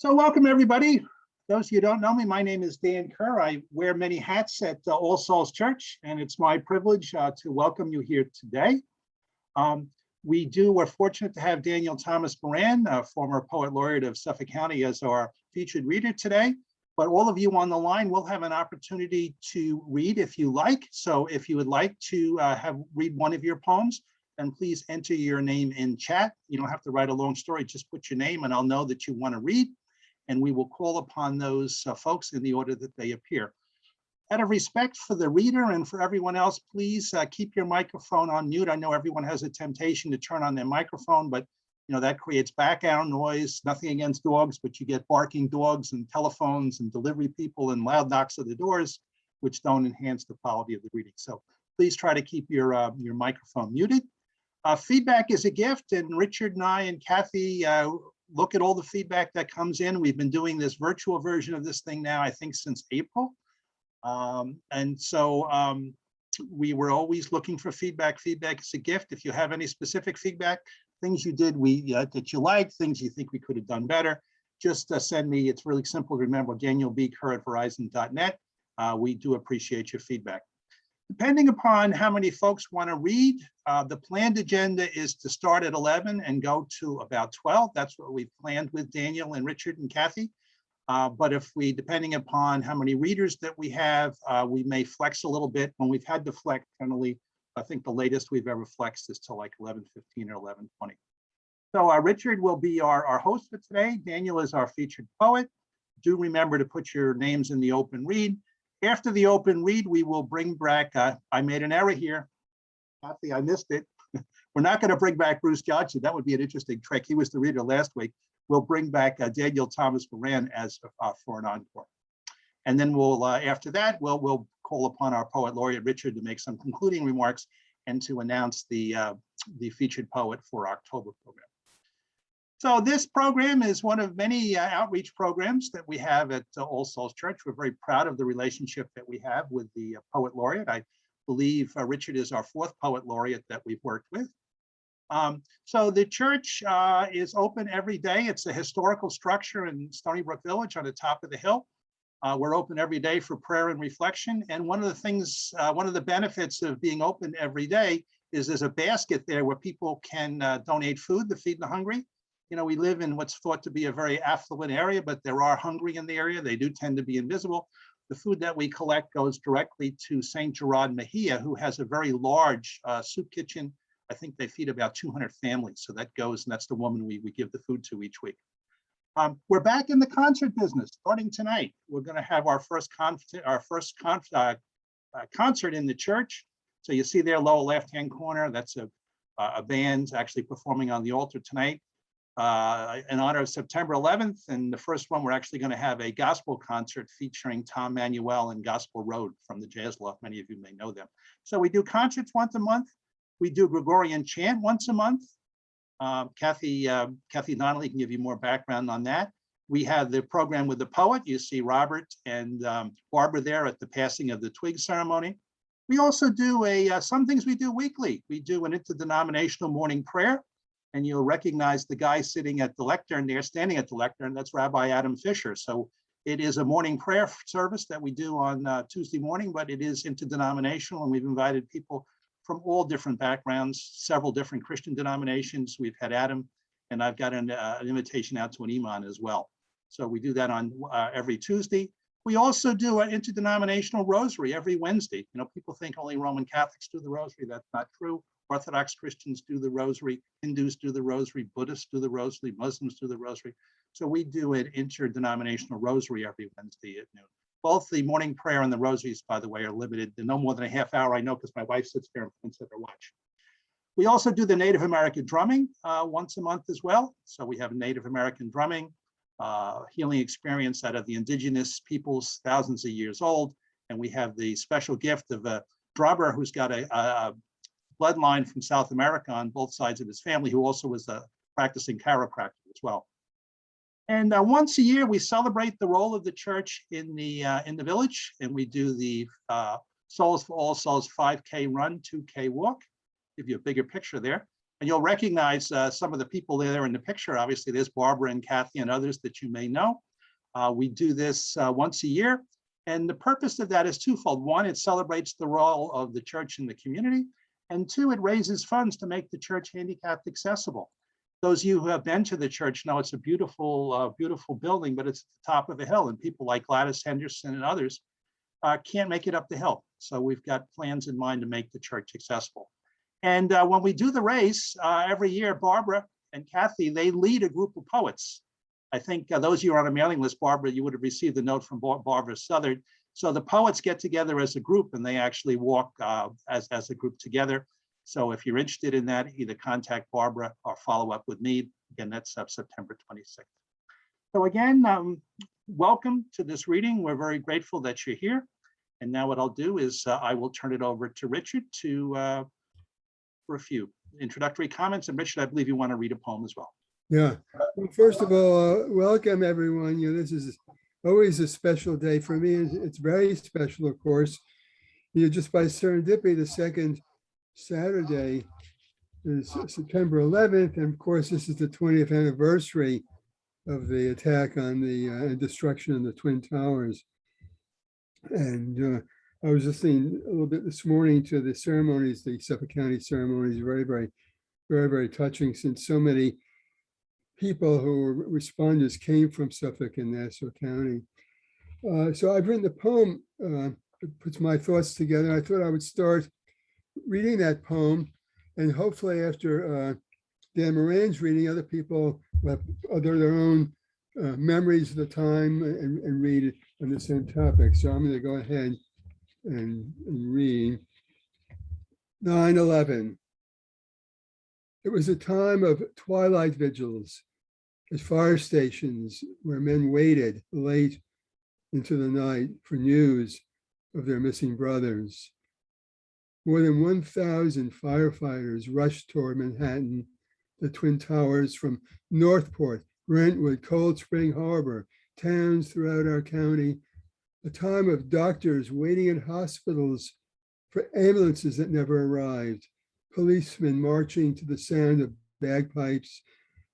So welcome everybody. Those of you who don't know me, my name is Dan Kerr. I wear many hats at All Souls Church, and it's my privilege to welcome you here today. We're fortunate to have Daniel Thomas Moran, a former poet laureate of Suffolk County, as our featured reader today. But all of you on the line will have an opportunity to read if you like. So if you would like to read one of your poems, then please enter your name in chat. You don't have to write a long story, just put your name and I'll know that you want to read. And we will call upon those folks in the order that they appear. Out of respect for the reader and for everyone else, please keep your microphone on mute. I know everyone has a temptation to turn on their microphone, but that creates background noise. Nothing against dogs, but you get barking dogs and telephones and delivery people and loud knocks at the doors, which don't enhance the quality of the reading. So please try to keep your microphone muted. Feedback is a gift, and Richard and I and Kathy look at all the feedback that comes in. We've been doing this virtual version of this thing now, I think, since April. And so we were always looking for feedback. Feedback is a gift. If you have any specific feedback, things you did that you liked, things you think we could have done better, just send me. It's really simple to remember, danielbkerr@verizon.net. We do appreciate your feedback. Depending upon how many folks want to read, the planned agenda is to start at 11 and go to about 12. That's what we've planned with Daniel and Richard and Kathy. But depending upon how many readers that we have, we may flex a little bit. When we've had to flex, generally, I think the latest we've ever flexed is till like 11:15 or 11:20. So Richard will be our host for today. Daniel is our featured poet. Do remember to put your names in the open read. After the open read, we will bring back, I made an error here. Kathy, I missed it. We're not going to bring back Bruce Johnson. That would be an interesting trick. He was the reader last week. We'll bring back Daniel Thomas Moran as for an encore. And then we'll, after that, we'll call upon our poet laureate, Richard, to make some concluding remarks and to announce the featured poet for October program. So this program is one of many outreach programs that we have at All Souls Church. We're very proud of the relationship that we have with the poet laureate. I believe Richard is our fourth poet laureate that we've worked with. So the church is open every day. It's a historical structure in Stony Brook Village on the top of the hill. We're open every day for prayer and reflection. And one of the things, one of the benefits of being open every day is there's a basket there where people can donate food to feed the hungry. We live in what's thought to be a very affluent area, but there are hungry in the area. They do tend to be invisible. The food that we collect goes directly to St. Gerard Mejia, who has a very large soup kitchen. I think they feed about 200 families. So that goes, and that's the woman we give the food to each week. We're back in the concert business starting tonight. We're going to have our first concert in the church. So you see there, lower left-hand corner, that's a band actually performing on the altar tonight. In honor of September 11th, and the first one, we're actually going to have a gospel concert featuring Tom Manuel and Gospel Road from the Jazz Loft. Many of you may know them. So we do concerts once a month. We do Gregorian chant once a month. Kathy Donnelly can give you more background on that. We have the program with the poet. You see Robert and Barbara there at the passing of the twig ceremony. We also do some things we do weekly. We do an interdenominational morning prayer. And you'll recognize the guy sitting at the lectern there, standing at the lectern, that's Rabbi Adam Fisher. So it is a morning prayer service that we do on Tuesday morning, but it is interdenominational, and we've invited people from all different backgrounds, several different Christian denominations. We've had Adam, and I've got an invitation out to an imam as well. So we do that on every Tuesday. We also do an interdenominational rosary every Wednesday. People think only Roman Catholics do the rosary. That's not true. Orthodox Christians do the rosary, Hindus do the rosary, Buddhists do the rosary, Muslims do the rosary. So we do an interdenominational rosary every Wednesday at noon. Both the morning prayer and the rosaries, by the way, are limited to no more than a half hour. I know because my wife sits there and points at her watch. We also do the Native American drumming once a month as well. So we have Native American drumming, healing experience out of the indigenous peoples, thousands of years old. And we have the special gift of a drummer who's got a bloodline from South America on both sides of his family, who also was a practicing chiropractor as well. And once a year, we celebrate the role of the church in the village, and we do the Souls for All Souls 5K run, 2K walk. Give you a bigger picture there. And you'll recognize some of the people there in the picture. Obviously, there's Barbara and Kathy and others that you may know. We do this once a year. And the purpose of that is twofold. One, it celebrates the role of the church in the community. And two, it raises funds to make the church handicapped accessible. Those of you who have been to the church know it's a beautiful, beautiful building, but it's at the top of a hill. And people like Gladys Henderson and others can't make it up the hill. So we've got plans in mind to make the church accessible. And when we do the race every year, Barbara and Kathy, they lead a group of poets. I think those of you who are on a mailing list, Barbara, you would have received a note from Barbara Southard. So the poets get together as a group and they actually walk as a group together. So if you're interested in that, either contact Barbara or follow up with me. Again, that's September 26th. So again, welcome to this reading. We're very grateful that you're here. And now what I'll do is I will turn it over to Richard for a few introductory comments. And Richard, I believe you want to read a poem as well. Yeah. Well, first of all, welcome everyone. This is always a special day for me. It's very special, of course. Just by serendipity, the second Saturday is September 11th. And of course, this is the 20th anniversary of the attack on the destruction of the Twin Towers. And I was listening a little bit this morning to the ceremonies, the Suffolk County ceremonies, very touching, since so many people who were responders came from Suffolk and Nassau County. So I've written a poem, it puts my thoughts together. I thought I would start reading that poem, and hopefully after Dan Moran's reading, other people will have their own memories of the time and read it on the same topic. So I'm going to go ahead and read 9/11. It was a time of twilight vigils at fire stations where men waited late into the night for news of their missing brothers. More than 1,000 firefighters rushed toward Manhattan, the Twin Towers, from Northport, Brentwood, Cold Spring Harbor, towns throughout our county. A time of doctors waiting in hospitals for ambulances that never arrived, policemen marching to the sound of bagpipes,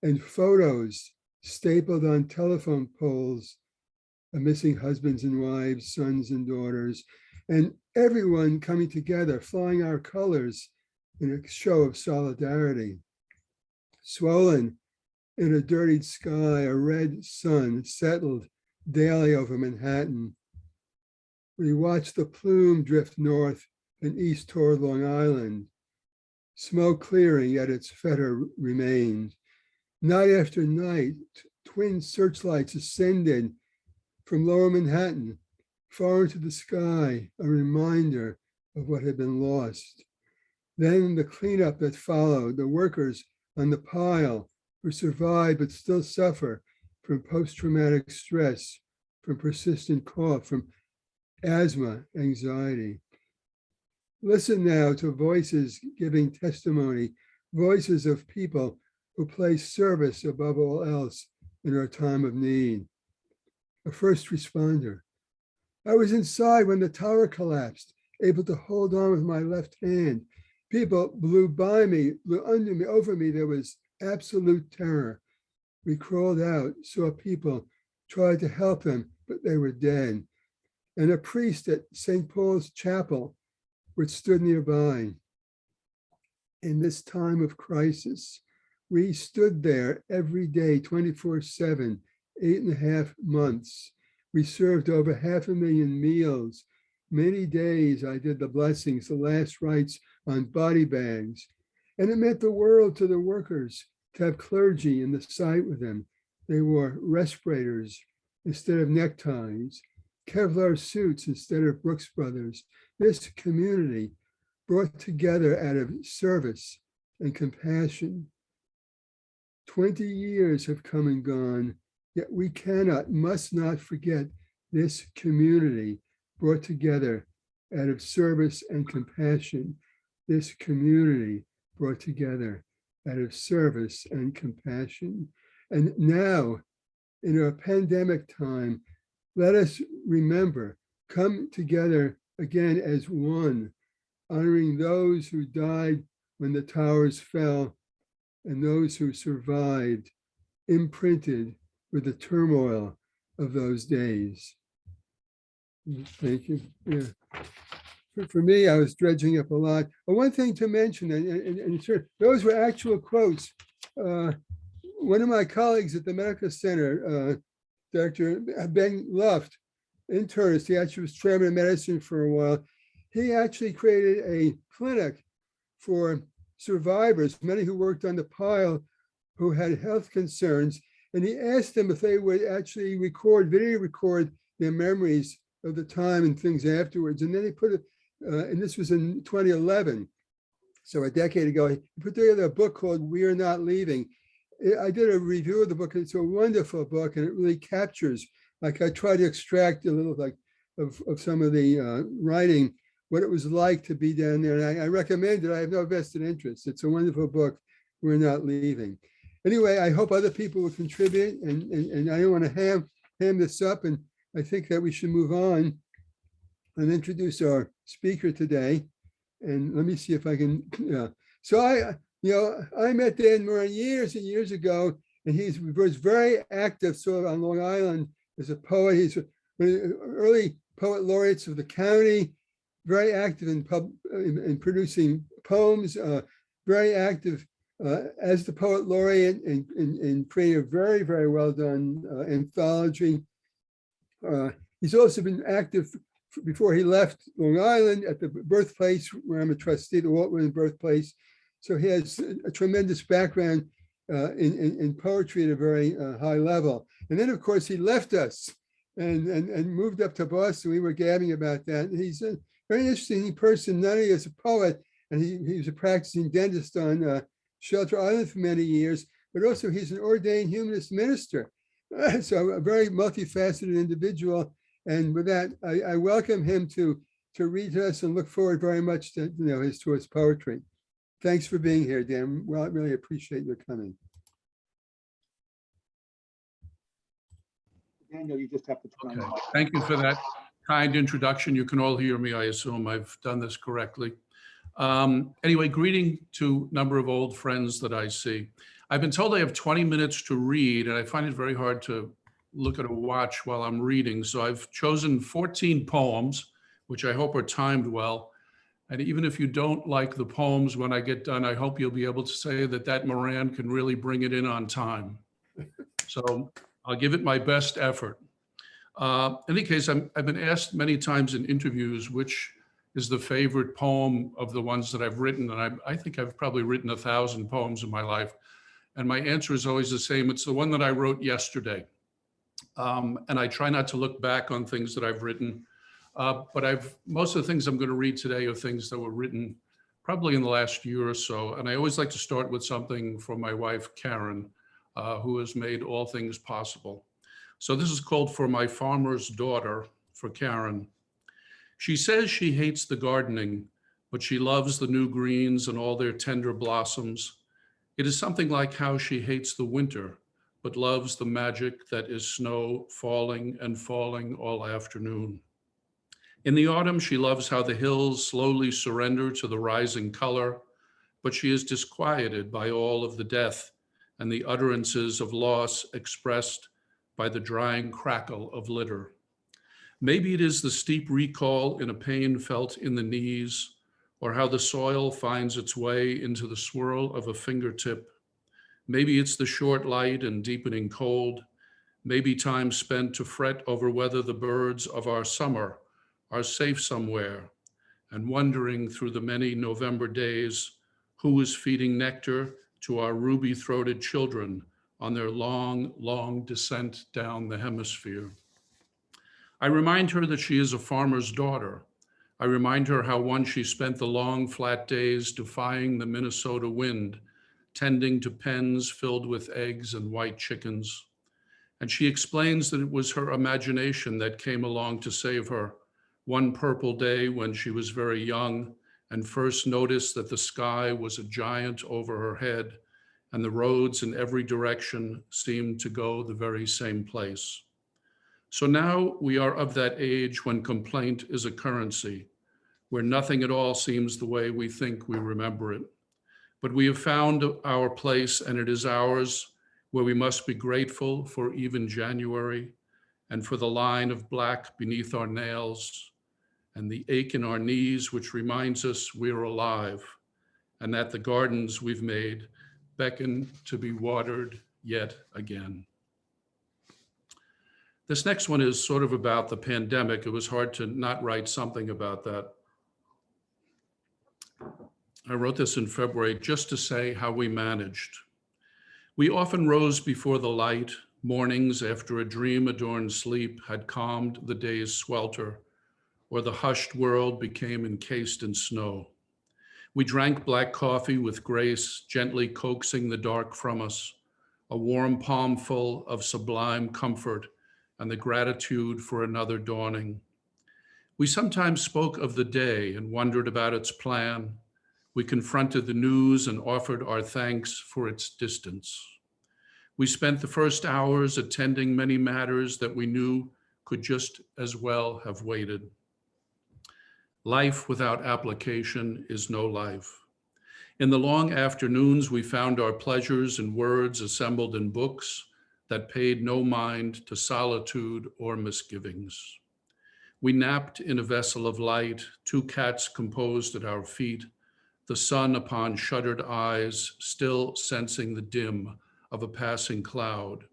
and photos stapled on telephone poles of missing husbands and wives, sons and daughters, and everyone coming together, flying our colors in a show of solidarity. Swollen in a dirtied sky, a red sun settled daily over Manhattan. We watched the plume drift north and east toward Long Island. Smoke clearing, yet its fetor remained. Night after night, twin searchlights ascended from lower Manhattan, far into the sky, a reminder of what had been lost. Then the cleanup that followed, the workers on the pile who survive but still suffer from post-traumatic stress, from persistent cough, from asthma, anxiety. Listen now to voices giving testimony, voices of people who place service above all else in our time of need. A first responder. I was inside when the tower collapsed, able to hold on with my left hand. People blew by me, blew under me, over me. There was absolute terror. We crawled out, saw people, tried to help them, but they were dead. And a priest at St. Paul's Chapel, which stood nearby. In this time of crisis, we stood there every day, 24/7, 8.5 months. We served over 500,000 meals. Many days I did the blessings, the last rites on body bags. And it meant the world to the workers to have clergy in the site with them. They wore respirators instead of neckties, Kevlar suits instead of Brooks Brothers. This community brought together out of service and compassion. 20 years have come and gone, yet we must not forget this community brought together out of service and compassion. This community brought together out of service and compassion. And now, in our pandemic time, let us remember, come together again as one, honoring those who died when the towers fell and those who survived imprinted with the turmoil of those days. Thank you. Yeah. For me, I was dredging up a lot. But one thing to mention, and sure, those were actual quotes. One of my colleagues at the medical center, Dr. Ben Luft, internist, he actually was chairman of medicine for a while. He actually created a clinic for survivors, many who worked on the pile, who had health concerns. And he asked them if they would actually video record their memories of the time and things afterwards. And then he put it, and this was in 2011. So a decade ago, he put together a book called We Are Not Leaving. I did a review of the book. It's a wonderful book, and it really captures, like I try to extract a little like of some of the writing, what it was like to be down there. And I recommend it. I have no vested interest. It's a wonderful book, We're Not Leaving. Anyway, I hope other people will contribute, and I don't want to ham this up, and I think that we should move on and introduce our speaker today. And let me see if I can, So I met Dan Moran years and years ago, and he was very active sort of on Long Island as a poet. He's one of the early poet laureates of the county, very active in producing poems, very active as the poet laureate and creating a very, very well done anthology. He's also been active before he left Long Island at the birthplace, where I'm a trustee, the Walt Whitman birthplace. So he has a tremendous background in poetry at a very high level. And then, of course, he left us and moved up to Boston. We were gabbing about that. And he's a very interesting person, not only as a poet, and he was a practicing dentist on Shelter Island for many years, but also he's an ordained humanist minister. So a very multifaceted individual. And with that, I welcome him to read to us and look forward very much to his poetry. Thanks for being here, Dan. Well, I really appreciate your coming. Daniel, you just have to turn Okay, on. thank you for that kind introduction. You can all hear me, I assume I've done this correctly. Anyway, greeting to a number of old friends that I see. I've been told I have 20 minutes to read, and I find it very hard to look at a watch while I'm reading. So I've chosen 14 poems, which I hope are timed well. And even if you don't like the poems when I get done, I hope you'll be able to say that Moran can really bring it in on time. So I'll give it my best effort. In any case, I've been asked many times in interviews which is the favorite poem of the ones that I've written. And I think I've probably written 1,000 poems in my life. And my answer is always the same. It's the one that I wrote yesterday. And I try not to look back on things that I've written. But most of the things I'm going to read today are things that were written probably in the last year or so. And I always like to start with something from my wife, Karen, who has made all things possible. So this is called For My Farmer's Daughter, for Karen. She says she hates the gardening, but she loves the new greens and all their tender blossoms. It is something like how she hates the winter, but loves the magic that is snow falling and falling all afternoon. In the autumn, she loves how the hills slowly surrender to the rising color, but she is disquieted by all of the death and the utterances of loss expressed by the drying crackle of litter. Maybe it is the steep recall in a pain felt in the knees, or how the soil finds its way into the swirl of a fingertip. Maybe it's the short light and deepening cold. Maybe time spent to fret over whether the birds of our summer are safe somewhere, and wondering through the many November days who is feeding nectar to our ruby-throated children on their long, long descent down the hemisphere. I remind her that she is a farmer's daughter. I remind her how once she spent the long, flat days defying the Minnesota wind, tending to pens filled with eggs and white chickens. And she explains that it was her imagination that came along to save her one purple day when she was very young and first noticed that the sky was a giant over her head and the roads in every direction seemed to go the very same place. So now we are of that age when complaint is a currency, where nothing at all seems the way we think we remember it. But we have found our place, and it is ours, where we must be grateful for even January, and for the line of black beneath our nails, and the ache in our knees, which reminds us we're alive, and that the gardens we've made beckon to be watered yet again. This next one is sort of about the pandemic. It was hard to not write something about that. I wrote this in February just to say how we managed. We often rose before the light, mornings after a dream-adorned sleep had calmed the day's swelter, or the hushed world became encased in snow. We drank black coffee with grace, gently coaxing the dark from us, a warm palmful of sublime comfort and the gratitude for another dawning. We sometimes spoke of the day and wondered about its plan. We confronted the news and offered our thanks for its distance. We spent the first hours attending many matters that we knew could just as well have waited. Life without application is no life. In the long afternoons, we found our pleasures in words assembled in books that paid no mind to solitude or misgivings. We napped in a vessel of light, two cats composed at our feet, the sun upon shuttered eyes, still sensing the dim of a passing cloud.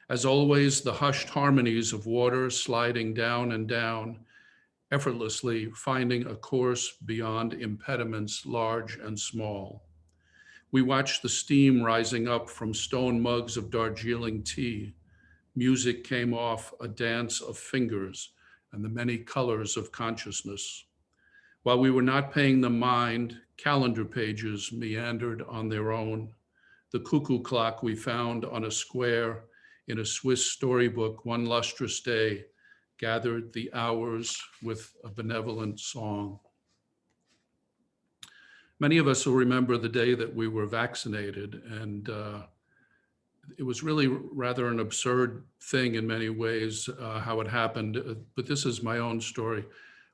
As always, the hushed harmonies of water sliding down and down, effortlessly finding a course beyond impediments large and small. We watched the steam rising up from stone mugs of Darjeeling tea. Music came off a dance of fingers and the many colors of consciousness. While we were not paying them mind, calendar pages meandered on their own. The cuckoo clock we found on a square in a Swiss storybook one lustrous day gathered the hours with a benevolent song. Many of us will remember the day that we were vaccinated, and it was really rather an absurd thing in many ways how it happened, but this is my own story.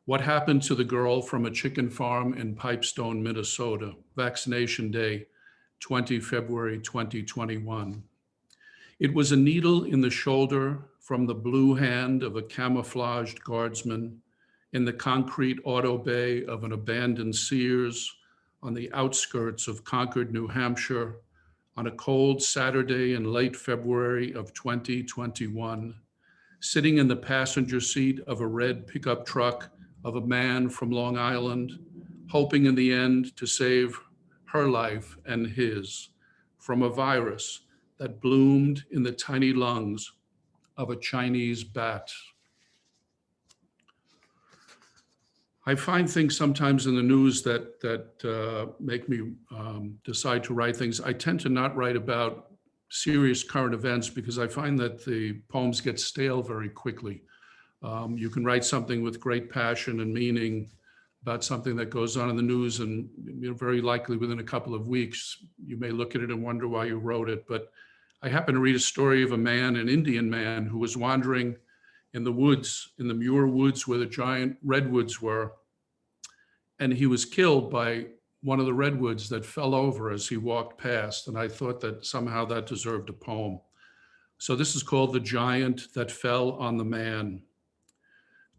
What happened to the girl from a chicken farm in Pipestone, Minnesota, vaccination day, 20 February 2021. It was a needle in the shoulder from the blue hand of a camouflaged guardsman in the concrete auto bay of an abandoned Sears on the outskirts of Concord, New Hampshire, on a cold Saturday in late February of 2021, sitting in the passenger seat of a red pickup truck of a man from Long Island, hoping in the end to save her life and his from a virus that bloomed in the tiny lungs of a Chinese bat. I find things sometimes in the news that make me decide to write things. I tend to not write about serious current events because I find that the poems get stale very quickly. You can write something with great passion and meaning about something that goes on in the news, and very likely within a couple of weeks, you may look at it and wonder why you wrote it. But I happened to read a story of a man, an Indian man, who was wandering in the woods, in the Muir Woods where the giant redwoods were, and he was killed by one of the redwoods that fell over as he walked past. And I thought that somehow that deserved a poem. So this is called The Giant That Fell on the Man.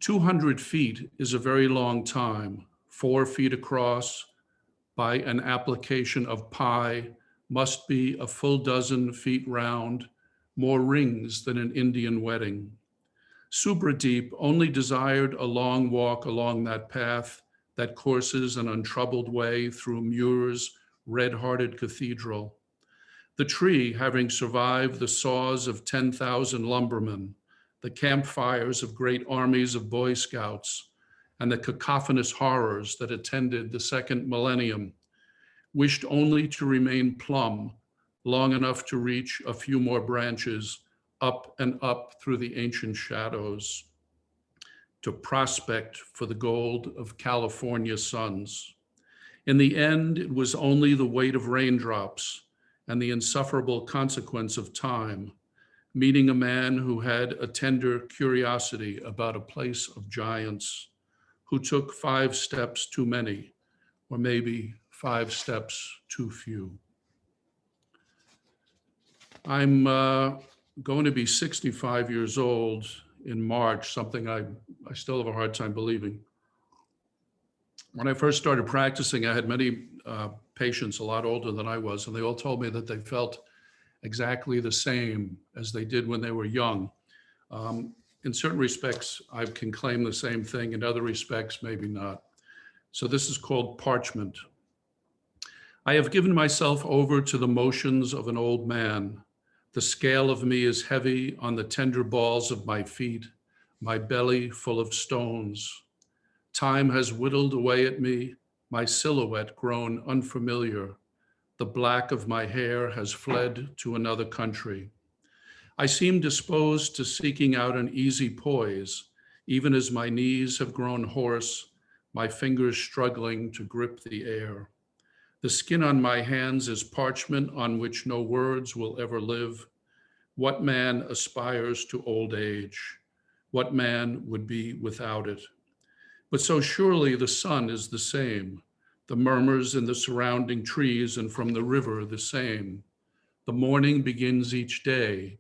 200 feet is a very long time, 4 feet across by an application of pi, must be a full dozen feet round, more rings than an Indian wedding. Subradeep only desired a long walk along that path that courses an untroubled way through Muir's red-hearted cathedral. The tree, having survived the saws of 10,000 lumbermen, the campfires of great armies of Boy Scouts, and the cacophonous horrors that attended the second millennium, wished only to remain plumb long enough to reach a few more branches up and up through the ancient shadows, to prospect for the gold of California suns. In the end, it was only the weight of raindrops and the insufferable consequence of time, meeting a man who had a tender curiosity about a place of giants, who took 5 steps too many, or maybe 5 steps too few. I'm going to be 65 years old in March, something I still have a hard time believing. When I first started practicing, I had many patients a lot older than I was, and they all told me that they felt exactly the same as they did when they were young. In certain respects, I can claim the same thing. In other respects, maybe not. So this is called parchment. I have given myself over to the motions of an old man. The scale of me is heavy on the tender balls of my feet, my belly full of stones. Time has whittled away at me, my silhouette grown unfamiliar. The black of my hair has fled to another country. I seem disposed to seeking out an easy poise, even as my knees have grown hoarse, my fingers struggling to grip the air. The skin on my hands is parchment on which no words will ever live. What man aspires to old age? What man would be without it? But so surely the sun is the same, the murmurs in the surrounding trees and from the river the same. The morning begins each day.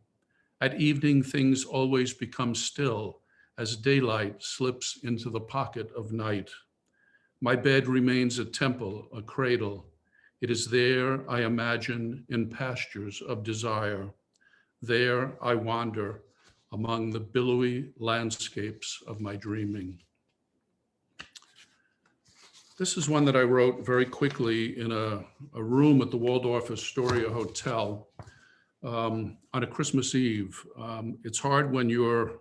At evening, things always become still as daylight slips into the pocket of night. My bed remains a temple, a cradle. It is there, I imagine, in pastures of desire. There I wander among the billowy landscapes of my dreaming. This is one that I wrote very quickly in a room at the Waldorf Astoria Hotel on a Christmas Eve. It's hard when you're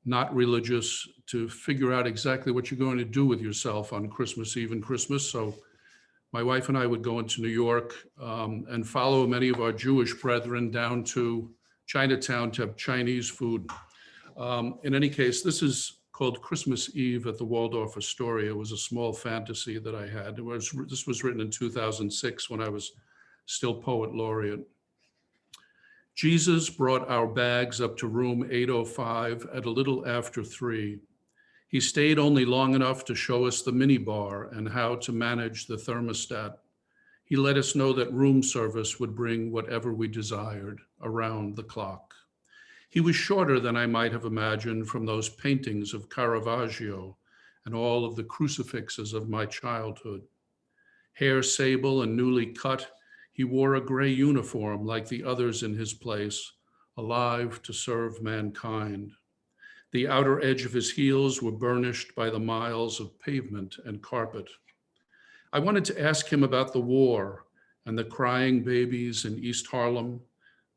not religious to figure out exactly what you're going to do with yourself on Christmas Eve and Christmas. So my wife and I would go into New York and follow many of our Jewish brethren down to Chinatown to have Chinese food. In any case, this is called Christmas Eve at the Waldorf Astoria. It was a small fantasy that I had. This was written in 2006 when I was still poet laureate. Jesus brought our bags up to room 805 at a little after 3. He stayed only long enough to show us the minibar and how to manage the thermostat. He let us know that room service would bring whatever we desired around the clock. He was shorter than I might have imagined from those paintings of Caravaggio and all of the crucifixes of my childhood. Hair sable and newly cut, he wore a gray uniform like the others in his place, alive to serve mankind. The outer edge of his heels were burnished by the miles of pavement and carpet. I wanted to ask him about the war and the crying babies in East Harlem,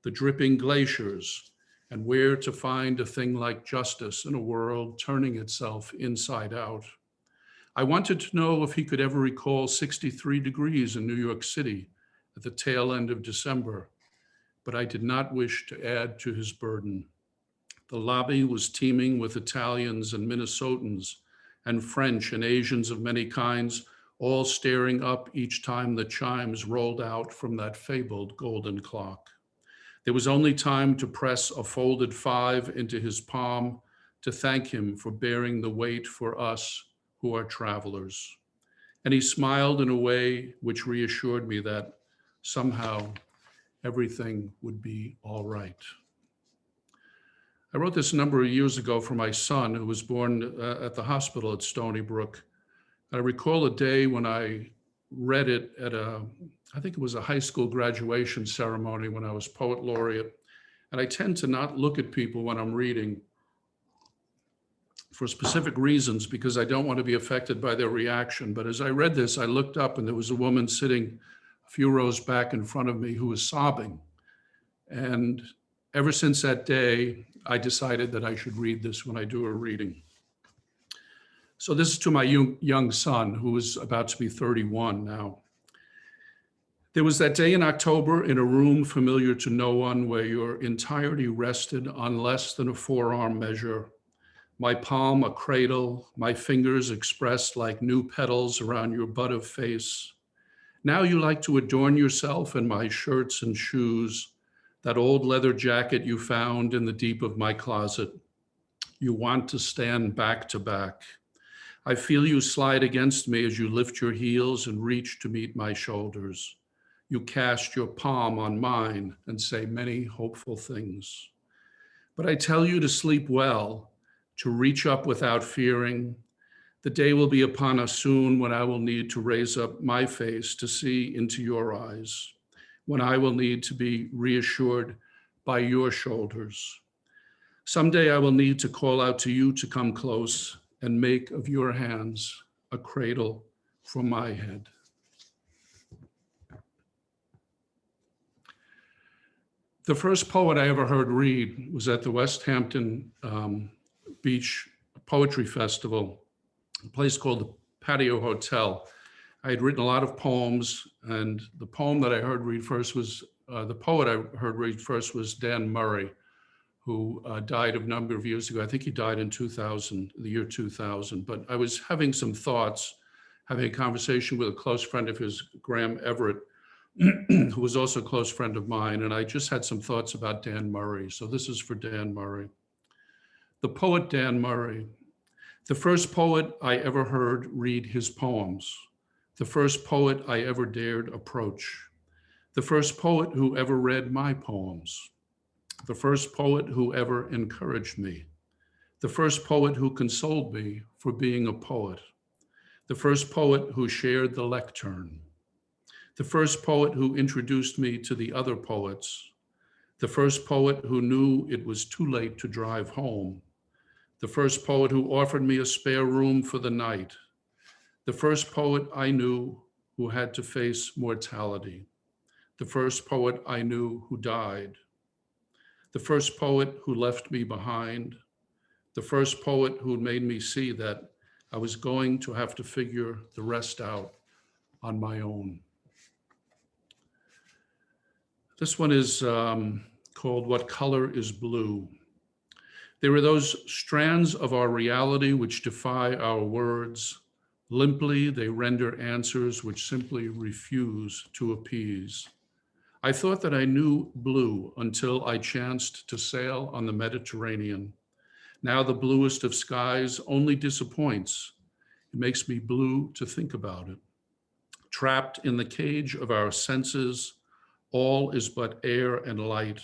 the dripping glaciers, and where to find a thing like justice in a world turning itself inside out. I wanted to know if he could ever recall 63 degrees in New York City at the tail end of December, but I did not wish to add to his burden. The lobby was teeming with Italians and Minnesotans and French and Asians of many kinds, all staring up each time the chimes rolled out from that fabled golden clock. There was only time to press a folded 5 into his palm to thank him for bearing the weight for us who are travelers. And he smiled in a way which reassured me that somehow everything would be all right. I wrote this a number of years ago for my son, who was born at the hospital at Stony Brook. I recall a day when I read it at I think it was a high school graduation ceremony when I was poet laureate. And I tend to not look at people when I'm reading for specific reasons because I don't want to be affected by their reaction. But as I read this, I looked up and there was a woman sitting a few rows back in front of me who was sobbing. And ever since that day, I decided that I should read this when I do a reading. So this is to my young son, who is about to be 31 now. There was that day in October in a room familiar to no one where your entirety rested on less than a forearm measure. My palm a cradle, my fingers expressed like new petals around your bud of face. Now you like to adorn yourself in my shirts and shoes, that old leather jacket you found in the deep of my closet. You want to stand back to back. I feel you slide against me as you lift your heels and reach to meet my shoulders. You cast your palm on mine and say many hopeful things. But I tell you to sleep well, to reach up without fearing. The day will be upon us soon when I will need to raise up my face to see into your eyes, when I will need to be reassured by your shoulders. Someday I will need to call out to you to come close and make of your hands a cradle for my head. The first poet I ever heard read was at the West Hampton Beach Poetry Festival, a place called the Patio Hotel. I had written a lot of poems, and the poem that I heard read first was, the poet I heard read first was Dan Murray, who died a number of years ago. I think he died in 2000, the year 2000. But I was having some thoughts, having a conversation with a close friend of his, Graham Everett, who was also a close friend of mine. And I just had some thoughts about Dan Murray. So this is for Dan Murray. The poet Dan Murray, the first poet I ever heard read his poems, the first poet I ever dared approach, the first poet who ever read my poems, the first poet who ever encouraged me, the first poet who consoled me for being a poet, the first poet who shared the lectern, the first poet who introduced me to the other poets, the first poet who knew it was too late to drive home, the first poet who offered me a spare room for the night, the first poet I knew who had to face mortality, the first poet I knew who died, the first poet who left me behind, the first poet who made me see that I was going to have to figure the rest out on my own. This one is called What Color is Blue? There are those strands of our reality which defy our words. Limply, they render answers which simply refuse to appease. I thought that I knew blue until I chanced to sail on the Mediterranean. Now the bluest of skies only disappoints. It makes me blue to think about it. Trapped in the cage of our senses, all is but air and light,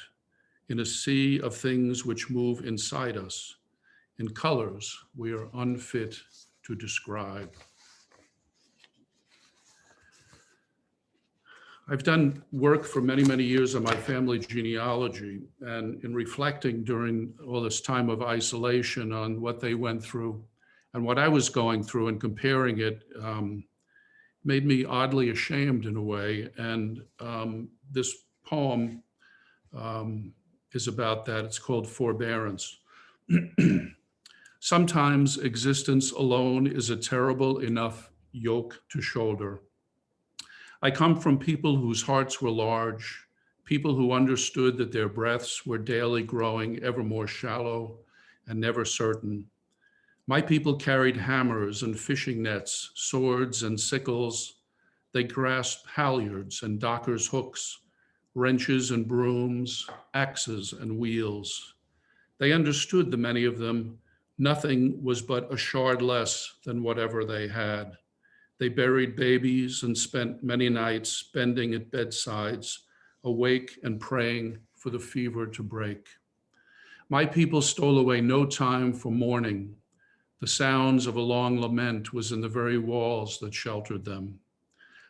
in a sea of things which move inside us, in colors we are unfit to describe. I've done work for many, many years on my family genealogy, and in reflecting during all this time of isolation on what they went through and what I was going through and comparing it, made me oddly ashamed in a way. And this poem is about that. It's called Forbearance. Sometimes existence alone is a terrible enough yoke to shoulder. I come from people whose hearts were large, people who understood that their breaths were daily growing ever more shallow and never certain. My people carried hammers and fishing nets, swords and sickles. They grasped halyards and dockers' hooks, wrenches and brooms, axes and wheels. They understood, the many of them, nothing was but a shard less than whatever they had. They buried babies and spent many nights bending at bedsides, awake and praying for the fever to break. My people stole away no time for mourning. The sounds of a long lament was in the very walls that sheltered them.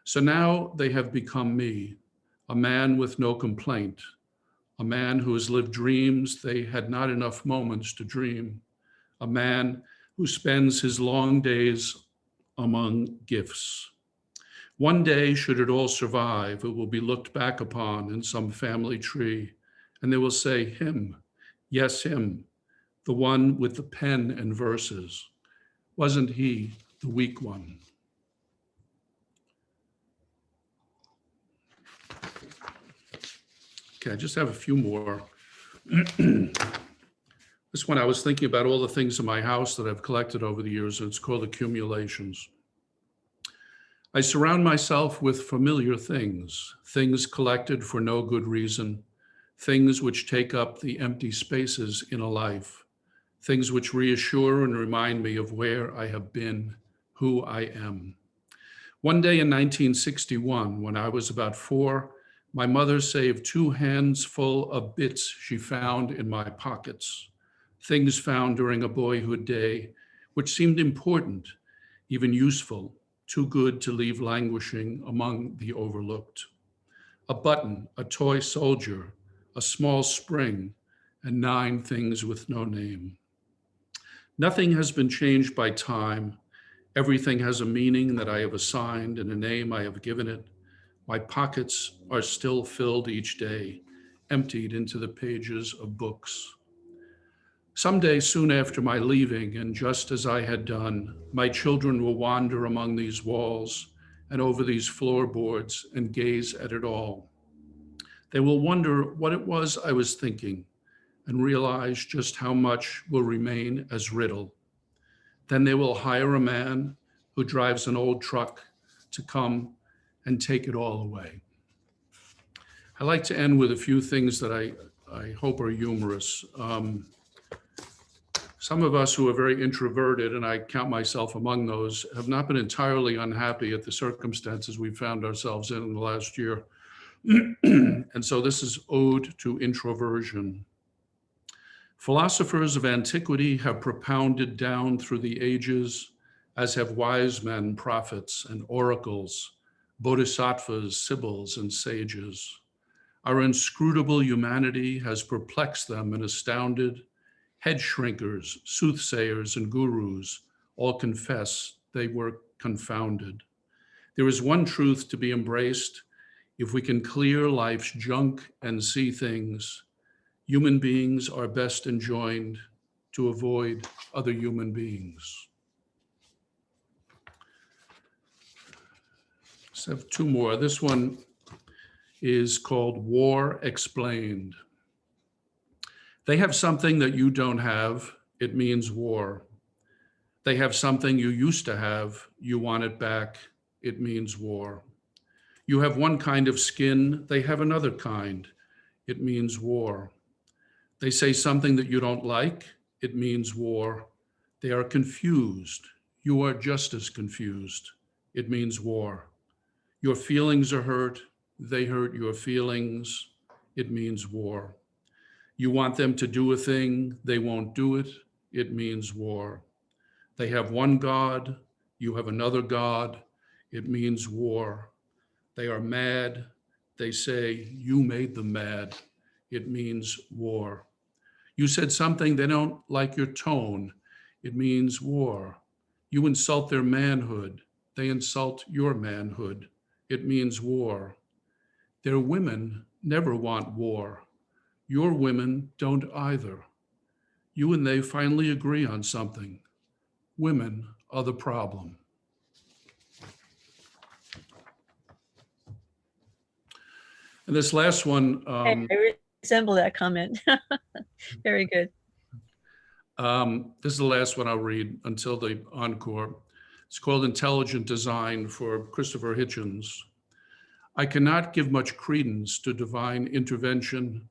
So now they have become me, a man with no complaint, a man who has lived dreams they had not enough moments to dream, a man who spends his long days among gifts. One day, should it all survive, it will be looked back upon in some family tree, and they will say, him, yes, him, the one with the pen and verses. Wasn't he the weak one? Okay, I just have a few more. This one, I was thinking about all the things in my house that I've collected over the years, and it's called accumulations. I surround myself with familiar things, things collected for no good reason, things which take up the empty spaces in a life, things which reassure and remind me of where I have been who I am. One day in 1961, when I was about 4, my mother saved 2 hands full of bits she found in my pockets, things found during a boyhood day, which seemed important, even useful, too good to leave languishing among the overlooked. A button, a toy soldier, a small spring, and 9 things with no name. Nothing has been changed by time. Everything has a meaning that I have assigned and a name I have given it. My pockets are still filled each day, emptied into the pages of books. Someday, soon after my leaving, and just as I had done, my children will wander among these walls and over these floorboards and gaze at it all. They will wonder what it was I was thinking and realize just how much will remain as riddle. Then they will hire a man who drives an old truck to come and take it all away. I like to end with a few things that I hope are humorous. Some of us who are very introverted, and I count myself among those, have not been entirely unhappy at the circumstances we found ourselves in the last year. And so this is Ode to Introversion. Philosophers of antiquity have propounded down through the ages, as have wise men, prophets, and oracles, bodhisattvas, sibyls, and sages. Our inscrutable humanity has perplexed them and astounded. Head shrinkers, soothsayers, and gurus all confess they were confounded. There is one truth to be embraced. If we can clear life's junk and see things, human beings are best enjoined to avoid other human beings. So I have 2 more. This one is called War Explained. They have something that you don't have, it means war. They have something you used to have, you want it back, it means war. You have one kind of skin, they have another kind, it means war. They say something that you don't like, it means war. They are confused, you are just as confused, it means war. Your feelings are hurt, they hurt your feelings, it means war. You want them to do a thing, they won't do it, it means war. They have one God, you have another God, it means war. They are mad, they say you made them mad, it means war. You said something, they don't like your tone, it means war. You insult their manhood, they insult your manhood, it means war. Their women never want war. Your women don't either. You and they finally agree on something. Women are the problem. And this last one. I resemble that comment. Very good. This is the last one I'll read until the encore. It's called Intelligent Design for Christopher Hitchens. I cannot give much credence to divine intervention,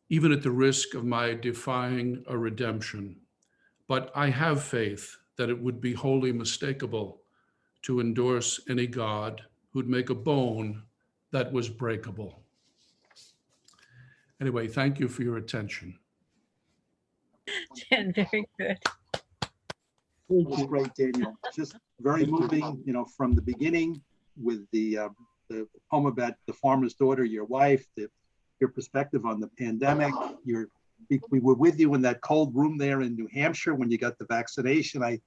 even at the risk of my defying a redemption. But I have faith that it would be wholly mistakable to endorse any God who'd make a bone that was breakable. Anyway, thank you for your attention. And very good. That's great, Daniel. Just very moving, from the beginning with the poem about the farmer's daughter, your wife, your perspective on the pandemic. We were with you in that cold room there in New Hampshire when you got the vaccination. I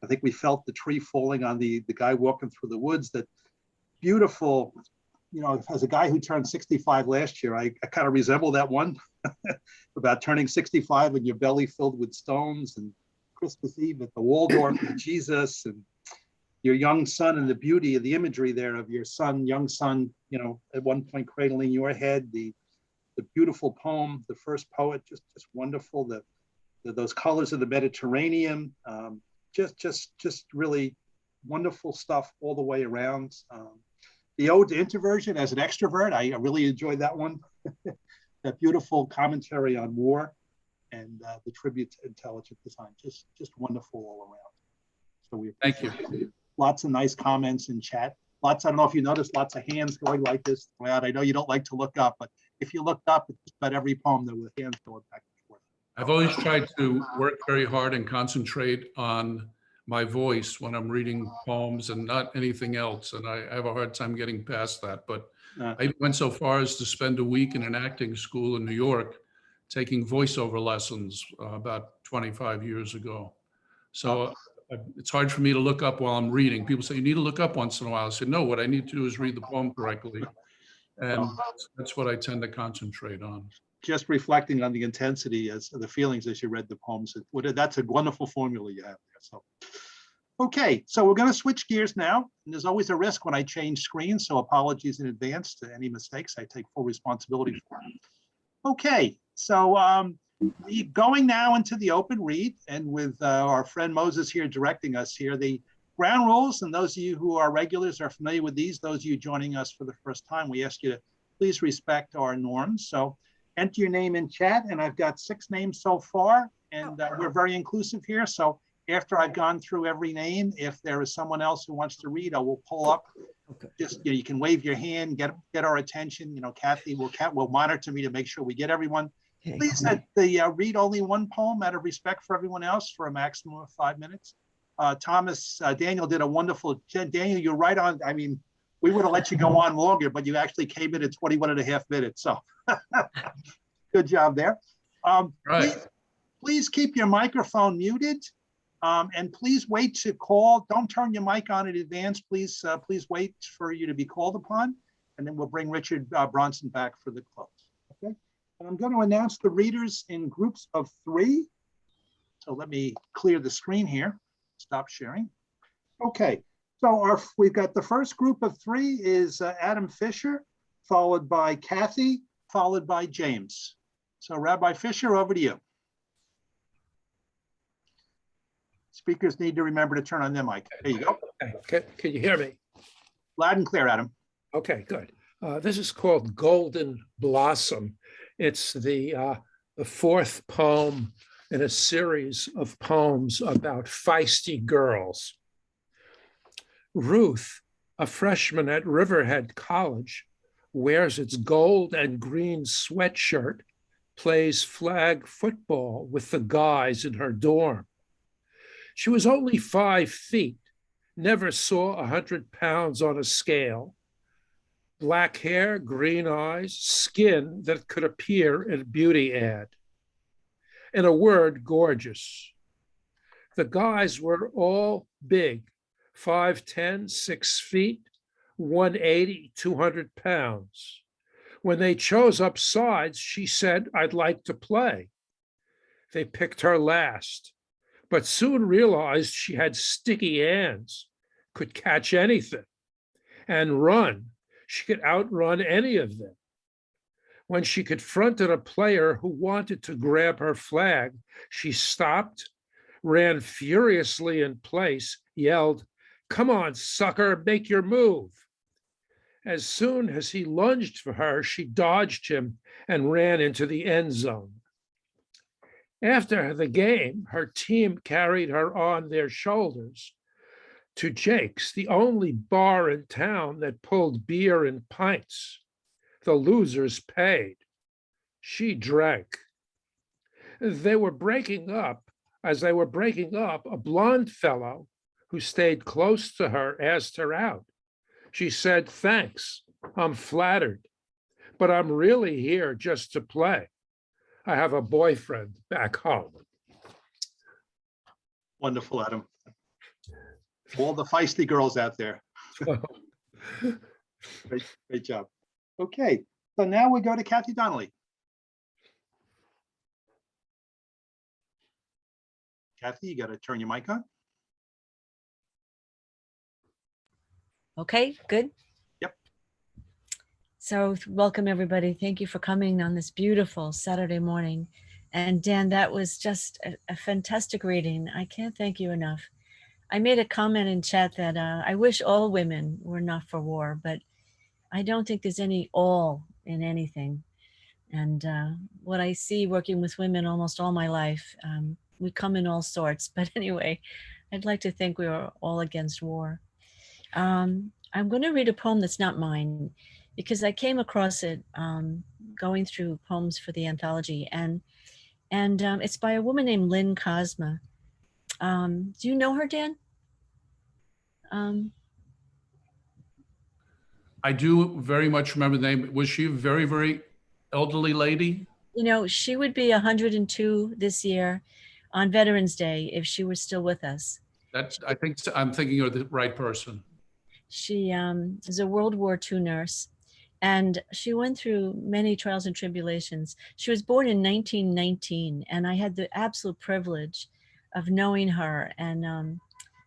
think we felt the tree falling on the guy walking through the woods. That beautiful, as a guy who turned 65 last year, I kind of resemble that one about turning 65 and your belly filled with stones, and Christmas Eve at the Waldorf with Jesus, and your young son, and the beauty of the imagery there of your young son, at one point cradling your head, the beautiful poem, the first poet, just wonderful. Those colors of the Mediterranean, just really wonderful stuff all the way around. The Ode to Introversion as an extrovert, I really enjoyed that one. That beautiful commentary on war, and the tribute to intelligent design, just wonderful all around. So we Thank appreciate you. it. Lots of nice comments in chat. Lots, I don't know if you noticed, lots of hands going like this throughout. I know you don't like to look up, but if you looked up, it's about every poem there were hands going back and forth. I've always tried to work very hard and concentrate on my voice when I'm reading poems and not anything else. And I have a hard time getting past that. But I went so far as to spend a week in an acting school in New York, taking voiceover lessons about 25 years ago. So it's hard for me to look up while I'm reading. People say, you need to look up once in a while. I said, no, what I need to do is read the poem correctly. And that's what I tend to concentrate on. Just reflecting on the intensity as the feelings as you read the poems. That's a wonderful formula you have there. So, okay, so we're going to switch gears now. And there's always a risk when I change screens, so apologies in advance to any mistakes. I take full responsibility for it. Okay, so going now into the open read, and with our friend Moses here directing us here, the ground rules, and those of you who are regulars are familiar with these. Those of you joining us for the first time, we ask you to please respect our norms. So enter your name in chat, and I've got 6 names so far, and we're very inclusive here. So after I've gone through every name, if there is someone else who wants to read, I will pull up. Okay. Just, you can wave your hand, get our attention. Kathy will monitor me to make sure we get everyone. Okay. Please read only one poem out of respect for everyone else for a maximum of 5 minutes. Daniel did a wonderful, Daniel, you're right on. I mean, we would have let you go on longer, but you actually came in at 21 and a half minutes. So good job there. Right. Please keep your microphone muted. And please wait to call. Don't turn your mic on in advance. Please wait for you to be called upon. And then we'll bring Richard Bronson back for the close. Okay. And I'm going to announce the readers in groups of 3. So let me clear the screen here. Stop sharing. Okay. So we've got the first group of 3 is Adam Fisher, followed by Kathy, followed by James. So Rabbi Fisher, over to you. Speakers need to remember to turn on their mic. There you go. Okay. Can you hear me? Loud and clear, Adam. Okay, good. This is called Golden Blossom. It's the 4th poem in a series of poems about feisty girls. Ruth, a freshman at Riverhead College, wears its gold and green sweatshirt, plays flag football with the guys in her dorm. She was only 5 feet, never saw 100 pounds on a scale, black hair, green eyes, skin that could appear in a beauty ad. In a word, gorgeous. The guys were all big, 5'10", 6 feet, 180, 200 pounds. When they chose up sides, she said, I'd like to play. They picked her last, but soon realized she had sticky hands, could catch anything, and run. She could outrun any of them. When she confronted a player who wanted to grab her flag, she stopped, ran furiously in place, yelled, "Come on, sucker, make your move." As soon as he lunged for her, she dodged him and ran into the end zone. After the game, her team carried her on their shoulders to Jake's, the only bar in town that pulled beer in pints. The losers paid. She drank. They were breaking up. As they were breaking up, a blonde fellow who stayed close to her asked her out. She said, "Thanks, I'm flattered, but I'm really here just to play. I have a boyfriend back home." Wonderful, Adam. All the feisty girls out there. Great job. Okay, so now we go to Kathy Donnelly. Kathy, you got to turn your mic on. Okay, good. Yep. So welcome, everybody. Thank you for coming on this beautiful Saturday morning. And Dan, that was just a fantastic reading. I can't thank you enough. I made a comment in chat that I wish all women were not for war, but I don't think there's any all in anything. And what I see working with women almost all my life, we come in all sorts. But anyway, I'd like to think we are all against war. I'm going to read a poem that's not mine because I came across it going through poems for the anthology, and it's by a woman named Lynn Cosma. Do you know her, Dan? I do very much remember the name. Was she a very, very elderly lady? You know, she would be 102 this year on Veterans Day if she were still with us. I think I'm thinking of the right person. She is a World War II nurse, and she went through many trials and tribulations. She was born in 1919, and I had the absolute privilege of knowing her and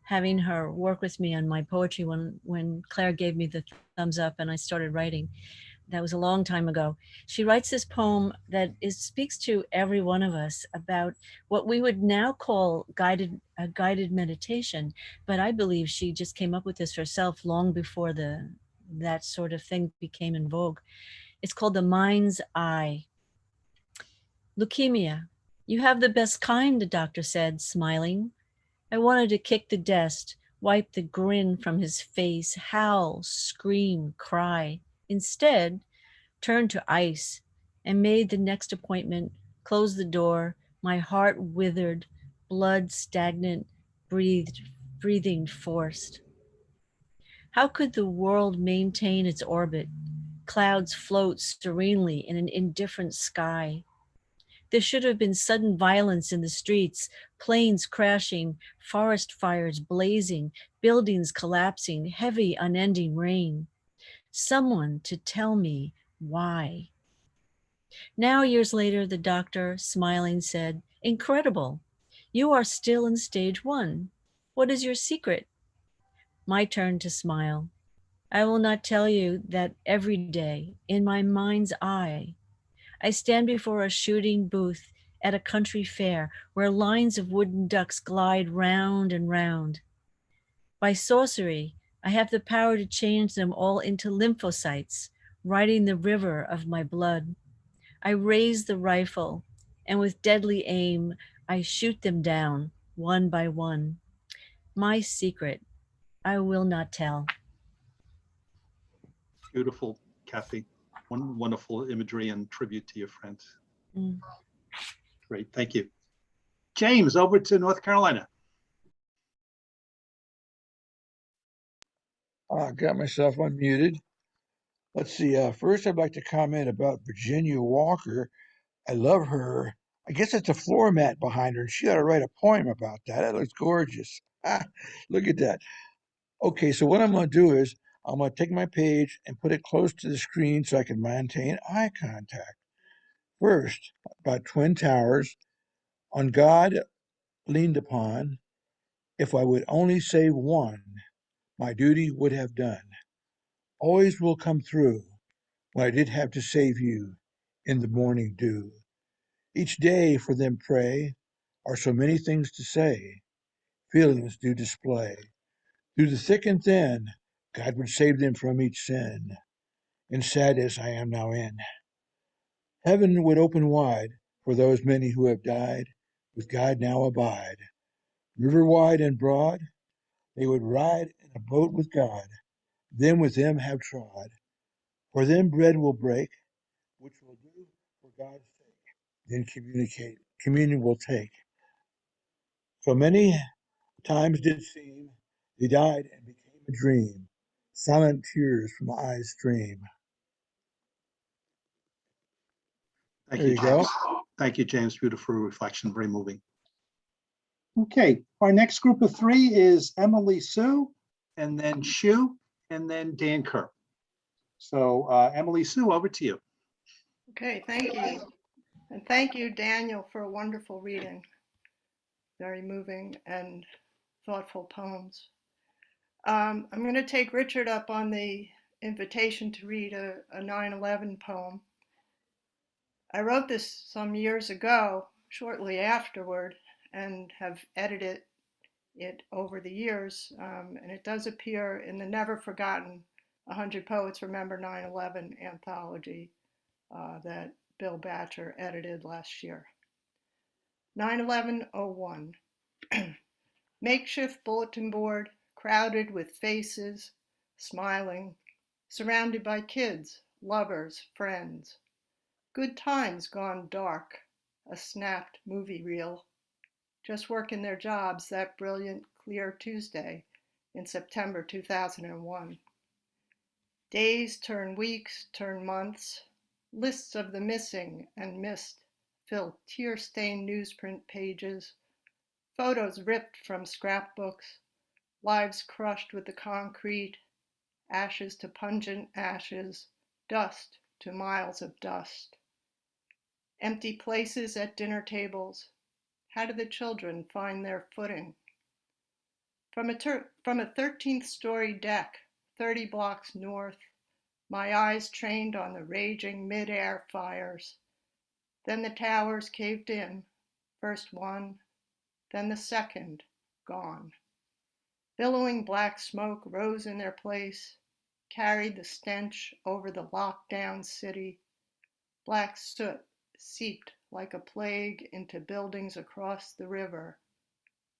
having her work with me on my poetry when Claire gave me the thumbs up and I started writing. That was a long time ago. She writes this poem that speaks to every one of us about what we would now call a guided meditation, but I believe she just came up with this herself long before that sort of thing became in vogue. It's called The Mind's Eye. Leukemia. You have the best kind, the doctor said, smiling. I wanted to kick the desk, wipe the grin from his face, howl, scream, cry. Instead, turned to ice and made the next appointment, closed the door, my heart withered, blood stagnant, breathing forced. How could the world maintain its orbit? Clouds float serenely in an indifferent sky. There should have been sudden violence in the streets, planes crashing, forest fires blazing, buildings collapsing, heavy, unending rain. Someone to tell me why. Now, years later, the doctor, smiling, said, incredible. You are still in stage 1. What is your secret? My turn to smile. I will not tell you that every day, in my mind's eye, I stand before a shooting booth at a country fair where lines of wooden ducks glide round and round. By sorcery, I have the power to change them all into lymphocytes, riding the river of my blood. I raise the rifle, and with deadly aim, I shoot them down, one by one. My secret, I will not tell. Beautiful, Kathy. Wonderful imagery and tribute to your friends. Mm. Great, thank you. James, over to North Carolina. I got myself unmuted. Let's see. First, I'd like to comment about Virginia Walker. I love her. I guess it's a floor mat behind her, and she ought to write a poem about that. That looks gorgeous. Look at that. Okay, so what I'm going to do is I'm going to take my page and put it close to the screen so I can maintain eye contact. First, about Twin Towers. On God leaned upon, if I would only save one, my duty would have done. Always will come through when I did have to save you in the morning dew. Each day for them pray, are so many things to say, feelings do display. Through the thick and thin, God would save them from each sin, and sad as I am now in. Heaven would open wide for those many who have died, with God now abide. River wide and broad, they would ride in a boat with God, then with them have trod. For them bread will break, which will do for God's sake. Then communion will take. So many times did seem they died and became a dream. Silent tears from eyes stream. Thank There you, you go. James. Thank you, James. Beautiful reflection, very moving. Okay, our next group of 3 is Emily Sue, and then Shu, and then Dan Kerr. So Emily Sue, over to you. Okay, thank you. And thank you, Daniel, for a wonderful reading. Very moving and thoughtful poems. I'm going to take Richard up on the invitation to read a 9/11 poem. I wrote this some years ago, shortly afterward, and have edited it over the years. And it does appear in the Never Forgotten 100 Poets Remember 9/11 anthology that Bill Batcher edited last year. 9/11/01. Makeshift bulletin board, crowded with faces, smiling, surrounded by kids, lovers, friends. Good times gone dark, a snapped movie reel. Just working their jobs that brilliant, clear Tuesday in September 2001. Days turn weeks, turn months. Lists of the missing and missed fill tear-stained newsprint pages. Photos ripped from scrapbooks. Lives crushed with the concrete. Ashes to pungent ashes. Dust to miles of dust. Empty places at dinner tables. How do the children find their footing? From a 13th story deck, 30 blocks north, my eyes trained on the raging mid-air fires. Then the towers caved in, first one, then the second, gone. Billowing black smoke rose in their place, carried the stench over the locked-down city. Black soot seeped like a plague into buildings across the river.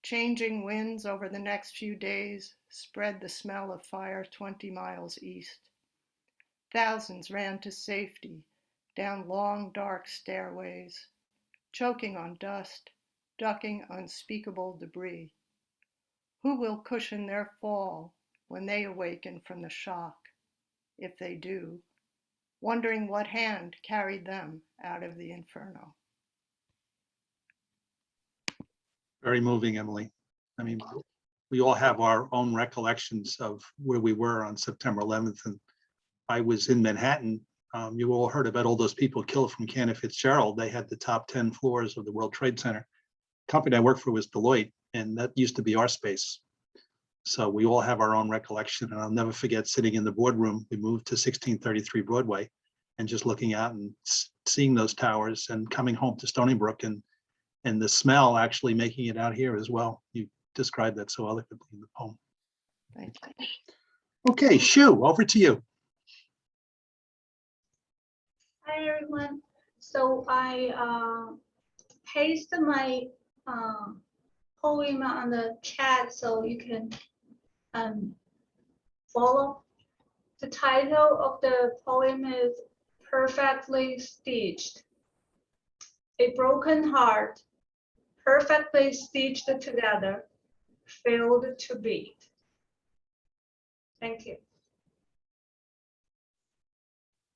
Changing winds over the next few days spread the smell of fire 20 miles east. Thousands ran to safety down long, dark stairways, choking on dust, ducking unspeakable debris. Who will cushion their fall when they awaken from the shock, if they do, wondering what hand carried them out of the inferno? Very moving, Emily. I mean, we all have our own recollections of where we were on September 11th. And I was in Manhattan. You all heard about all those people killed from Cantor Fitzgerald. They had the top 10 floors of the World Trade Center. The company I worked for was Deloitte, and that used to be our space. So we all have our own recollection. And I'll never forget sitting in the boardroom. We moved to 1633 Broadway and just looking out and seeing those towers and coming home to Stony Brook and the smell actually making it out here as well. You described that so eloquently in the poem. Thank you. Okay, Shu, over to you. Hi everyone. So I pasted my poem on the chat so you can follow. The title of the poem is Perfectly Stitched. A broken heart, perfectly stitched together, failed to beat. Thank you.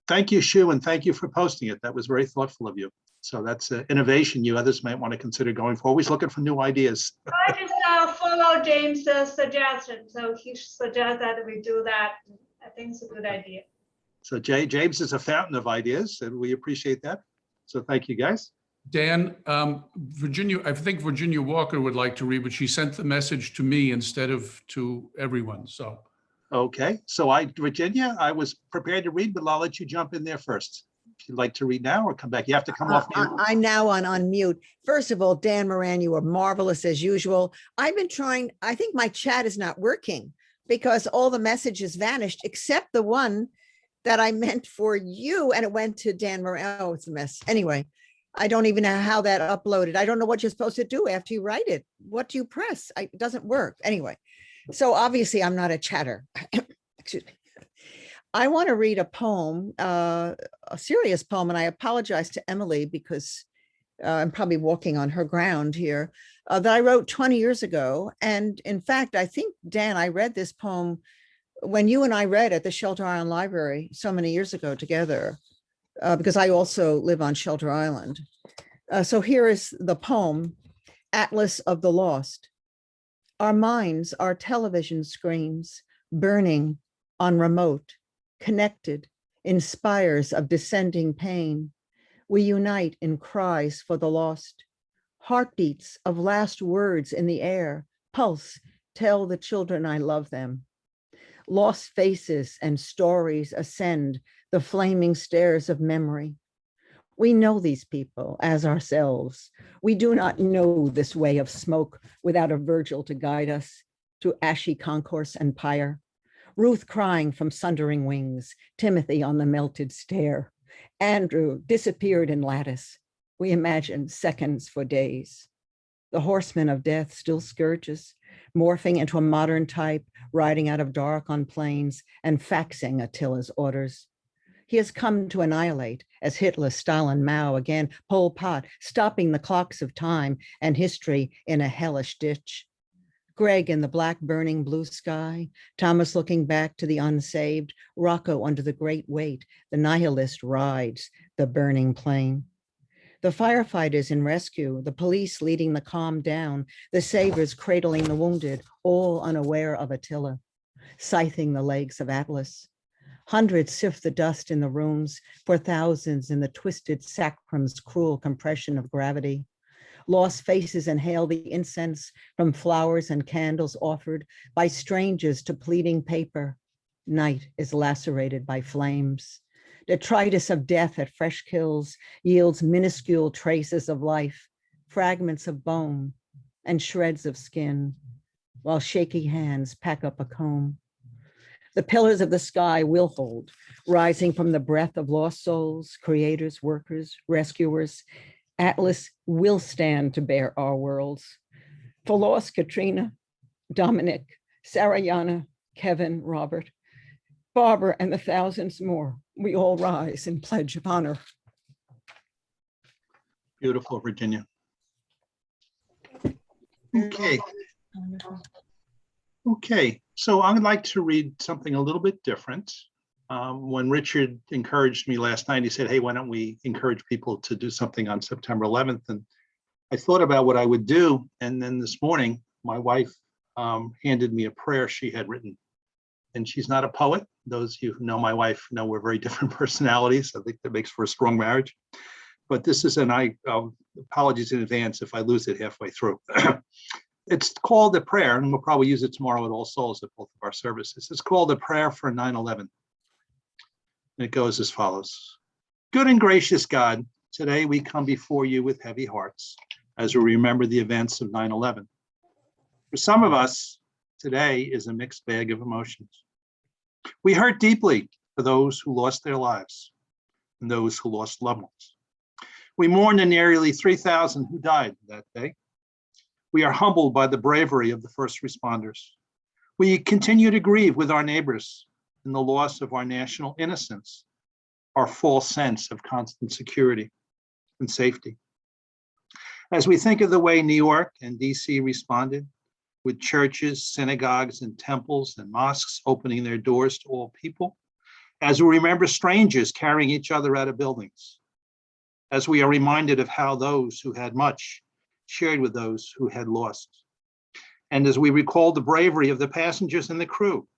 Thank you, Shu, and thank you for posting it. That was very thoughtful of you. So that's an innovation you others might want to consider going for. Always looking for new ideas. I just follow James' suggestion. So he suggests that we do that. I think it's a good idea. So James is a fountain of ideas, and we appreciate that. So thank you, guys. Dan, I think Virginia Walker would like to read, but she sent the message to me instead of to everyone, so. Okay, so Virginia, I was prepared to read, but I'll let you jump in there first. If you'd like to read now or come back, you have to come off mute. I'm now on mute. First of all, Dan Moran, you are marvelous as usual. I've been trying, I think my chat is not working because all the messages vanished except the one that I meant for you and it went to Dan Moran. Oh, it's a mess. Anyway, I don't even know how that uploaded. I don't know what you're supposed to do after you write it. What do you press? It doesn't work. Anyway, so obviously I'm not a chatter. Excuse me. I want to read a poem, a serious poem, and I apologize to Emily because I'm probably walking on her ground here, that I wrote 20 years ago. And in fact, I think, Dan, I read this poem when you and I read at the Shelter Island Library so many years ago together, because I also live on Shelter Island. So here is the poem, Atlas of the Lost. Our minds are television screens, burning on remote, connected in spires of descending pain. We unite in cries for the lost, heartbeats of last words in the air, pulse, tell the children I love them. Lost faces and stories ascend the flaming stairs of memory. We know these people as ourselves. We do not know this way of smoke without a Virgil to guide us to ashy concourse and pyre. Ruth crying from sundering wings, Timothy on the melted stair. Andrew disappeared in lattice. We imagine seconds for days. The horseman of death still scourges, morphing into a modern type, riding out of dark on plains and faxing Attila's orders. He has come to annihilate, as Hitler, Stalin, Mao, again, Pol Pot, stopping the clocks of time and history in a hellish ditch. Greg in the black burning blue sky, Thomas looking back to the unsaved, Rocco under the great weight, the nihilist rides the burning plane. The firefighters in rescue, the police leading the calm down, the savers cradling the wounded, all unaware of Attila, scything the legs of Atlas. Hundreds sift the dust in the rooms, for thousands in the twisted sacrum's cruel compression of gravity. Lost faces inhale the incense from flowers and candles offered by strangers to pleading paper. Night is lacerated by flames. Detritus of death at fresh kills yields minuscule traces of life, fragments of bone, and shreds of skin, while shaky hands pack up a comb. The pillars of the sky will hold, rising from the breath of lost souls, creators, workers, rescuers. Atlas will stand to bear our worlds. For lost Katrina, Dominic, Sarayana, Kevin, Robert, Barbara, and the thousands more, we all rise in pledge of honor. Beautiful, Virginia. Okay. Wonderful. Okay, so I'd like to read something a little bit different. When Richard encouraged me last night, he said, hey, why don't we encourage people to do something on September 11th? And I thought about what I would do. And then this morning, my wife handed me a prayer she had written. And she's not a poet. Those of you who know my wife know we're very different personalities. I think that makes for a strong marriage. But this is, and I apologies in advance if I lose it halfway through. It's called a prayer, and we'll probably use it tomorrow at All Souls at both of our services. It's called a prayer for 9/11. And it goes as follows. Good and gracious God, today we come before you with heavy hearts as we remember the events of 9/11. For some of us, today is a mixed bag of emotions. We hurt deeply for those who lost their lives and those who lost loved ones. We mourn the nearly 3,000 who died that day. We are humbled by the bravery of the first responders. We continue to grieve with our neighbors in the loss of our national innocence, our false sense of constant security and safety. As we think of the way New York and DC responded, with churches, synagogues, and temples and mosques opening their doors to all people, as we remember strangers carrying each other out of buildings, as we are reminded of how those who had much shared with those who had lost, and as we recall the bravery of the passengers and the crew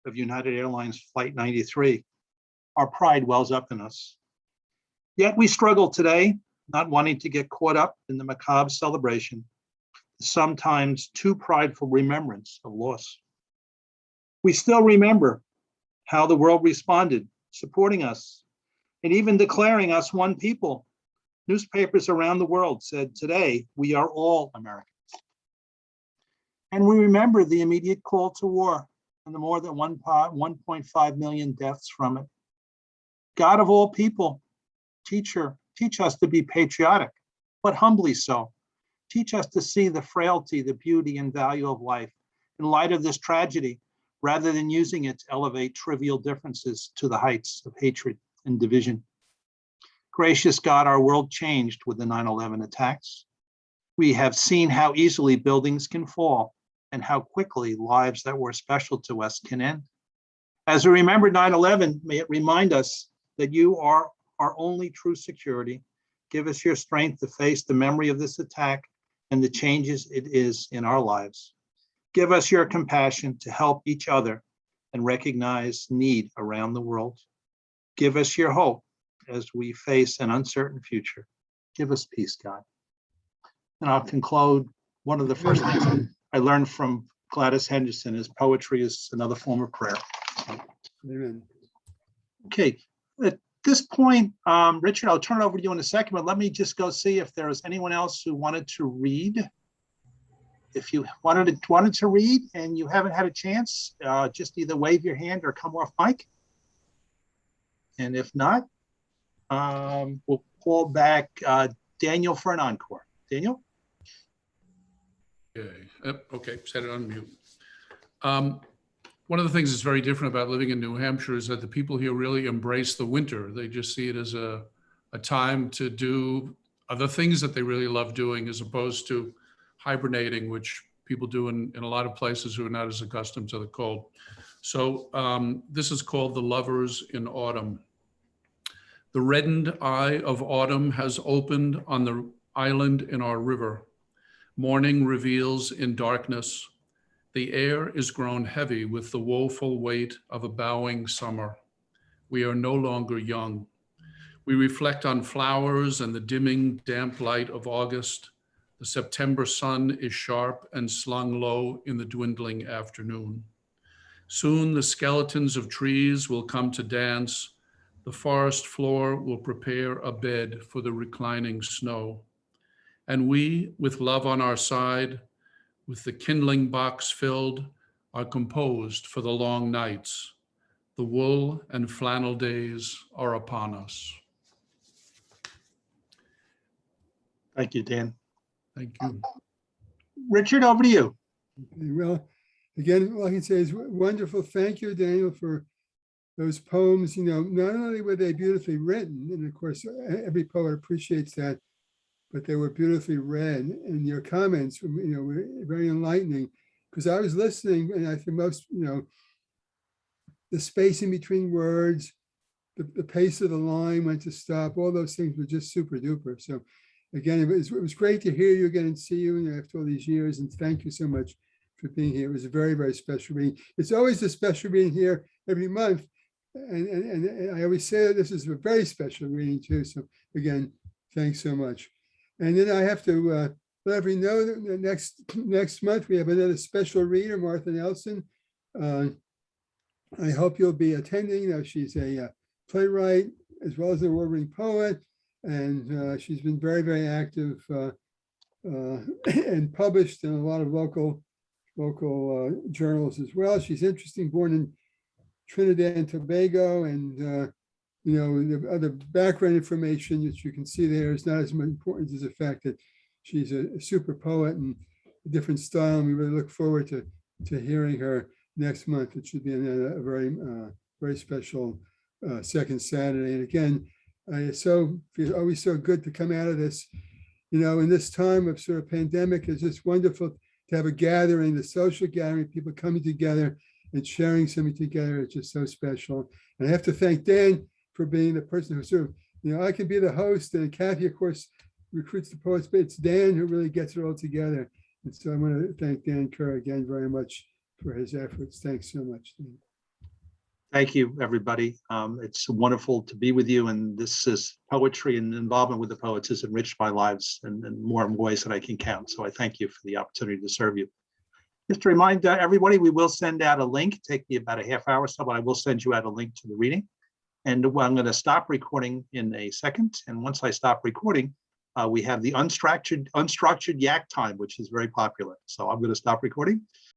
of United Airlines Flight 93, our pride wells up in us. Yet we struggle today, not wanting to get caught up in the macabre celebration, sometimes too prideful remembrance of loss. We still remember how the world responded, supporting us, and even declaring us one people. Newspapers around the world said, today, we are all Americans. And we remember the immediate call to war and the more than 1.5 million deaths from it. God of all people, teach us to be patriotic, but humbly so. Teach us to see the frailty, the beauty, and value of life in light of this tragedy, rather than using it to elevate trivial differences to the heights of hatred and division. Gracious God, our world changed with the 9/11 attacks. We have seen how easily buildings can fall and how quickly lives that were special to us can end. As we remember 9/11, may it remind us that you are our only true security. Give us your strength to face the memory of this attack and the changes it is in our lives. Give us your compassion to help each other and recognize need around the world. Give us your hope as we face an uncertain future. Give us peace, God. And I'll conclude. One of the first things I learned from Gladys Henderson is poetry is another form of prayer. Amen. Okay, at this point, Richard, I'll turn it over to you in a second, but let me just go see if there is anyone else who wanted to read. If you wanted to read and you haven't had a chance, just either wave your hand or come off mic. And if not, we'll call back Daniel for an encore. Daniel? Okay, set it on mute. One of the things that's very different about living in New Hampshire is that the people here really embrace the winter. They just see it as a time to do other things that they really love doing, as opposed to hibernating, which people do in a lot of places who are not as accustomed to the cold. So this is called The Lovers in Autumn. The reddened eye of autumn has opened on the island in our river. Morning reveals in darkness. The air is grown heavy with the woeful weight of a bowing summer. We are no longer young. We reflect on flowers and the dimming damp light of August. The September sun is sharp and slung low in the dwindling afternoon. Soon the skeletons of trees will come to dance. The forest floor will prepare a bed for the reclining snow. And we, with love on our side, with the kindling box filled, are composed for the long nights. The wool and flannel days are upon us. Thank you, Dan. Thank you. Richard, over to you. Well, again, all I can say is wonderful. Thank you, Daniel, for those poems. You know, not only were they beautifully written, and of course, every poet appreciates that, but they were beautifully read. And your comments, you know, were very enlightening, because I was listening, and I think most, you know, the spacing between words, the pace of the line, when to stop, all those things were just super duper. So again, it was great to hear you again and see you after all these years. And thank you so much for being here. It was a very, very special reading. It's always a special reading here every month. And I always say that this is a very special reading too. So again, thanks so much. And then I have to let everyone know that next month we have another special reader, Martha Nelson. I hope you'll be attending. She's a playwright as well as an award-winning poet, and she's been very, very active and published in a lot of local journals as well. She's interesting, born in Trinidad and Tobago, and you know, the other background information that you can see there is not as important as the fact that she's a super poet and a different style. And we really look forward to hearing her next month. It should be a very special second Saturday. And again, it's always so good to come out of this, you know, in this time of sort of pandemic. It's just wonderful to have a gathering, the social gathering, people coming together and sharing something together. It's just so special. And I have to thank Dan for being the person who sort of, you know, I can be the host, and Kathy, of course, recruits the poets, but it's Dan who really gets it all together. And so I want to thank Dan Kerr again very much for his efforts. Thanks so much, Dan. Thank you, everybody. It's wonderful to be with you, and this is poetry, and involvement with the poets has enriched my lives in more ways than I can count. So I thank you for the opportunity to serve you. Just to remind everybody, we will send out a link. Take me about a half hour or so, but I will send you out a link to the reading. And I'm going to stop recording in a second. And once I stop recording, we have the unstructured yak time, which is very popular. So I'm going to stop recording.